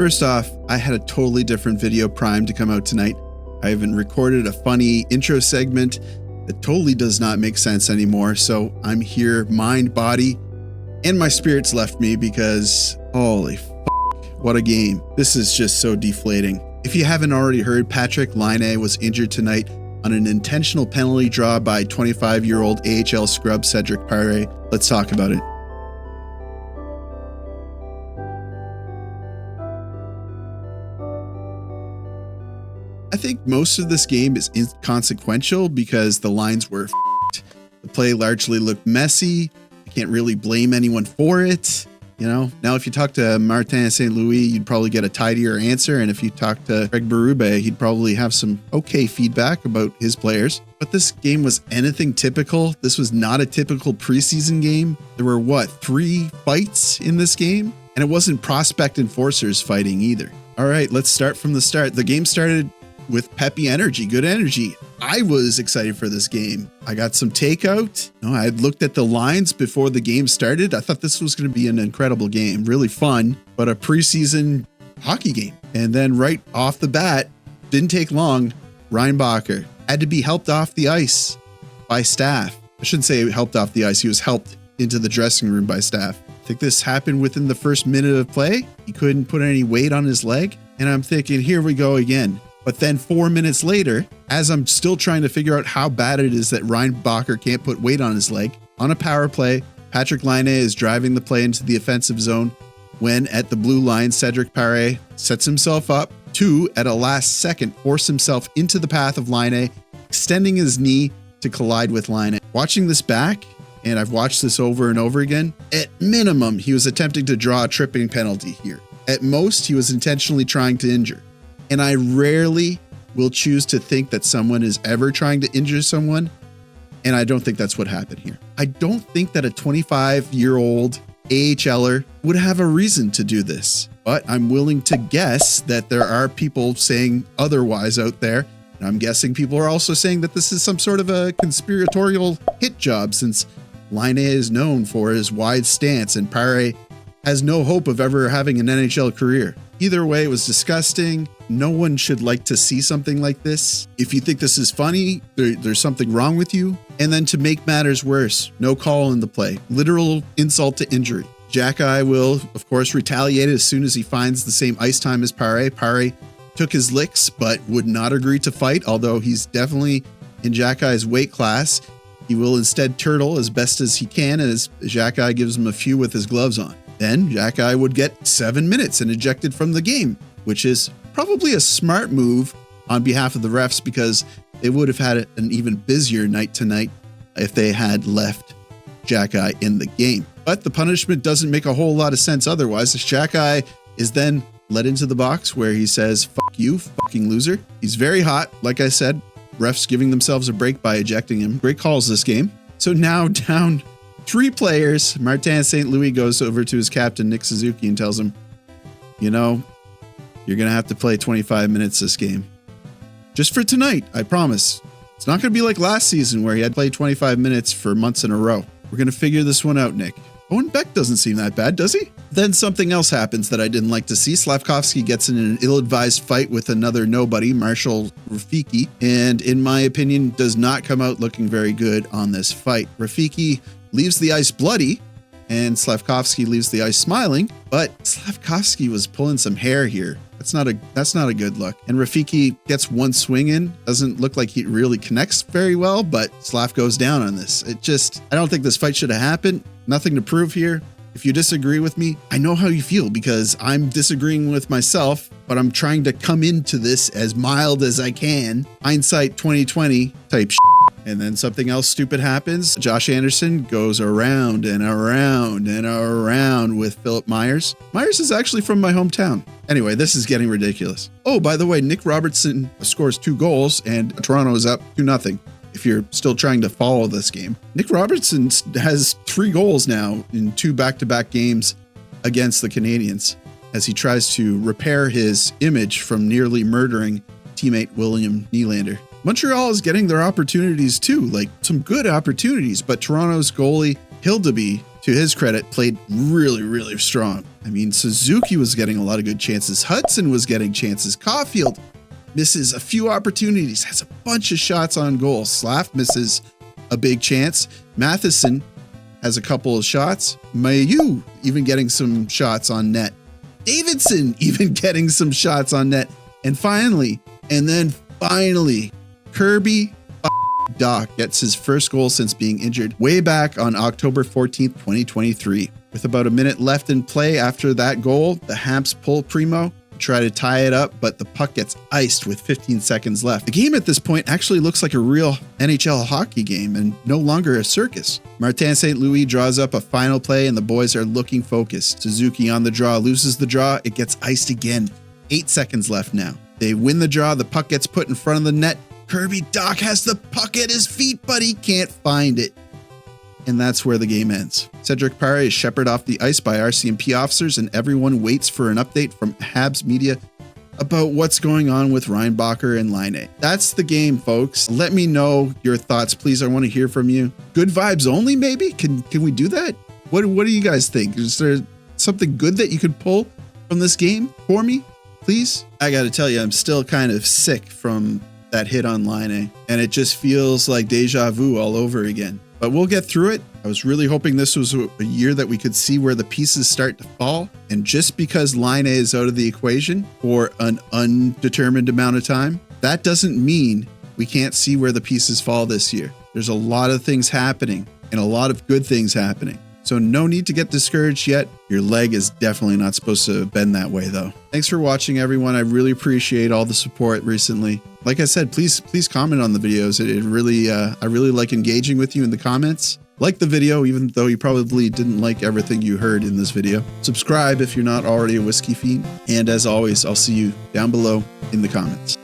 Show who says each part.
Speaker 1: First off, I had a totally different video primed to come out tonight. I even recorded a funny intro segment that totally does not make sense anymore. So I'm here, mind, body, and my spirits left me because holy f***, what a game. This is just so deflating. If you haven't already heard, Patrik Laine was injured tonight on an intentional penalty draw by 25-year-old AHL scrub Cedric Paré. Let's talk about it. I think most of this game is inconsequential because the lines were f***ed. The play largely looked messy. I can't really blame anyone for it. You know, now if you talk to Martin St. Louis, you'd probably get a tidier answer. And if you talk to Craig Berube, he'd probably have some okay feedback about his players. But this game was anything typical. This was not a typical preseason game. There were, 3 fights in this game? And it wasn't prospect enforcers fighting either. All right, let's start from the start. The game started with peppy energy, good energy. I was excited for this game. I got some takeout. I had looked at the lines before the game started. I thought this was going to be an incredible game, really fun, but a preseason hockey game. And then right off the bat, didn't take long, Reinbacher had to be helped off the ice by staff. I shouldn't say helped off the ice. He was helped into the dressing room by staff. I think this happened within the first minute of play. He couldn't put any weight on his leg. And I'm thinking, here we go again. But then 4 minutes later, as I'm still trying to figure out how bad it is that Reinbacher can't put weight on his leg, on a power play, Patrik Laine is driving the play into the offensive zone when at the blue line, Cedric Paré sets himself up to, at a last second, force himself into the path of Laine, extending his knee to collide with Laine. Watching this back, and I've watched this over and over again, at minimum, he was attempting to draw a tripping penalty here. At most, he was intentionally trying to injure. And I rarely will choose to think that someone is ever trying to injure someone. And I don't think that's what happened here. I don't think that a 25-year-old AHLer would have a reason to do this. But I'm willing to guess that there are people saying otherwise out there. And I'm guessing people are also saying that this is some sort of a conspiratorial hit job, since Laine is known for his wide stance and Paré has no hope of ever having an NHL career. Either way, it was disgusting. No one should like to see something like this. If you think this is funny, there's something wrong with you. And then to make matters worse, no call in the play. Literal insult to injury. Xhekaj will, of course, retaliate as soon as he finds the same ice time as Paré. Paré took his licks, but would not agree to fight, although he's definitely in Xhekaj's weight class. He will instead turtle as best as he can, as Xhekaj gives him a few with his gloves on. Then Xhekaj would get 7 minutes and ejected from the game, which is probably a smart move on behalf of the refs, because they would have had an even busier night tonight if they had left Xhekaj in the game. But the punishment doesn't make a whole lot of sense otherwise. Xhekaj is then led into the box where he says, "Fuck you, fucking loser." He's very hot. Like I said, refs giving themselves a break by ejecting him. Great calls this game. So now down 3 players, Martin St. Louis goes over to his captain, Nick Suzuki, and tells him, you're going to have to play 25 minutes this game. Just for tonight, I promise. It's not going to be like last season where he had played 25 minutes for months in a row. We're going to figure this one out, Nick. Owen Beck doesn't seem that bad, does he? Then something else happens that I didn't like to see. Slavkovsky gets in an ill-advised fight with another nobody, Marshall Rafiki, and in my opinion, does not come out looking very good on this fight. Rafiki leaves the ice bloody, and Slavkovsky leaves the ice smiling, but Slavkovsky was pulling some hair here. That's not a good look. And Rafiki gets one swing in. Doesn't look like he really connects very well, but Slav goes down on this. I don't think this fight should have happened. Nothing to prove here. If you disagree with me, I know how you feel because I'm disagreeing with myself, but I'm trying to come into this as mild as I can. Hindsight 2020 type shit. And then something else stupid happens. Josh Anderson goes around and around and around with Philip Myers. Myers is actually from my hometown. Anyway, this is getting ridiculous. Oh, by the way, Nick Robertson scores 2 goals and Toronto is up 2-0. If you're still trying to follow this game, Nick Robertson has 3 goals now in 2 back-to-back games against the Canadiens as he tries to repair his image from nearly murdering teammate William Nylander. Montreal is getting their opportunities too, like some good opportunities, but Toronto's goalie Hildeby to his credit, played really, really strong. I mean, Suzuki was getting a lot of good chances. Hudson was getting chances. Caulfield misses a few opportunities, has a bunch of shots on goal. Slav misses a big chance. Matheson has a couple of shots. Mayu even getting some shots on net. Davidson even getting some shots on net. And finally, Kirby Dach gets his first goal since being injured way back on October 14th, 2023. With about a minute left in play after that goal, the Habs pull Primo, try to tie it up, but the puck gets iced with 15 seconds left. The game at this point actually looks like a real NHL hockey game and no longer a circus. Martin St. Louis draws up a final play and the boys are looking focused. Suzuki on the draw, loses the draw, it gets iced again. 8 seconds left now. They win the draw, the puck gets put in front of the net. Kirby Dach has the puck at his feet, but he can't find it. And that's where the game ends. Cedric Pare is shepherded off the ice by RCMP officers, and everyone waits for an update from Habs media about what's going on with Reinbacher and Laine. That's the game, folks. Let me know your thoughts, please. I want to hear from you. Good vibes only, maybe? Can we do that? What do you guys think? Is there something good that you could pull from this game for me, please? I got to tell you, I'm still kind of sick from that hit on Laine, and it just feels like deja vu all over again. But we'll get through it. I was really hoping this was a year that we could see where the pieces start to fall. And just because Laine is out of the equation for an undetermined amount of time, that doesn't mean we can't see where the pieces fall this year. There's a lot of things happening and a lot of good things happening. So no need to get discouraged yet. Your leg is definitely not supposed to bend that way though. Thanks for watching, everyone. I really appreciate all the support recently. Like I said, please comment on the videos. It really, I really like engaging with you in the comments. Like the video, even though you probably didn't like everything you heard in this video. Subscribe if you're not already a whiskey fiend. And as always, I'll see you down below in the comments.